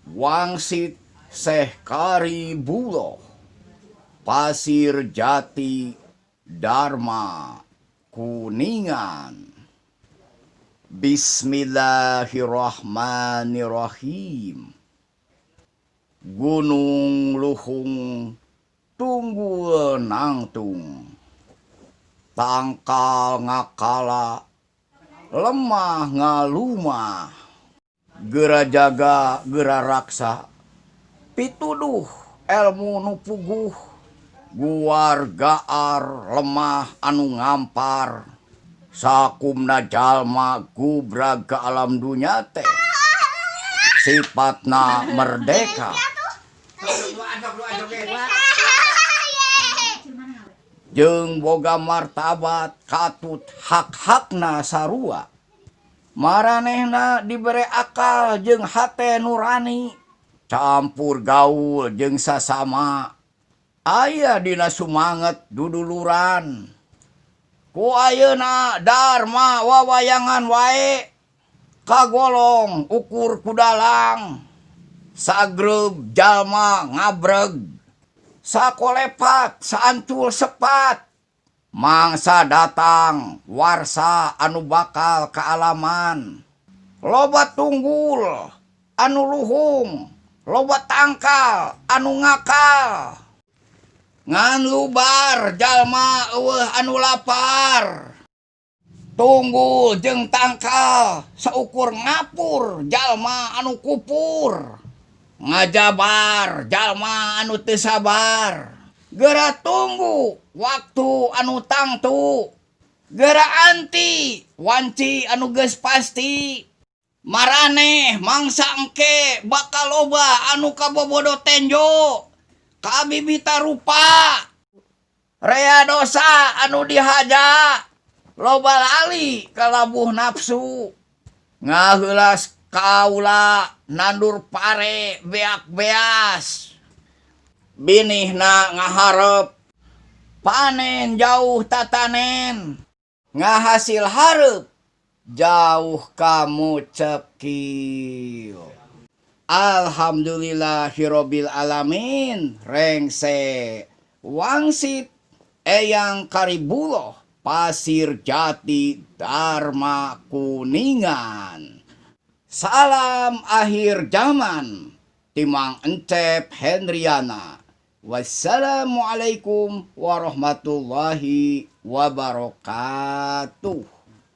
Wangsit Syekh Karibullah, Pasir Jati, Dharma, Kuningan. Bismillahirrahmanirrahim. Gunung Luhung tunggul nangtung, tangkal ngakala lemah ngalumah, gera jaga gera raksa pituduh ilmu nupuguh, guar gaar lemah anu ngampar, sakumna jalma gubrag ke alam dunya teh sifatna merdeka. Jeung boga martabat katut hak-hakna sarua. Maranehna dibere akal jeung hate nurani, campur gaul jeung sasama, aya dina sumanget duduluran. Ku ayeuna dharma wawayangan wae, kagolong ukur kudalang, sagreg jalma ngabreg, sakolepat saancul sepat, mangsa datang warsa anu bakal kaalaman, loba tunggul anu luhung, loba tangkal anu ngakal, ngan lubar jalma eueuh anu lapar, tunggul jeung tangkal saukur ngapur jalma anu kupur, ngajabar jalma anu teu sabar, geura tunggu waktu anu tangtu, geura anti wanci anu geus pasti. Maraneh mangsa engke bakal loba anu kabobodo tenjo, kabibita rupa, rea dosa anu dihaja, loba lali kalabuh nafsu, ngaheulas kaula nandur pare beak beas, binihna ngaharep panen jauh tatanen, ngahasil hareup jauh kamu cekil. Alhamdulillahirabbil alamin. Rengse wangsit Eyang Karibullah, Pasir Jati, Dharma, Kuningan. Salam akhir zaman, Timang Encep Hendriana. Wassalamualaikum warahmatullahi wabarakatuh.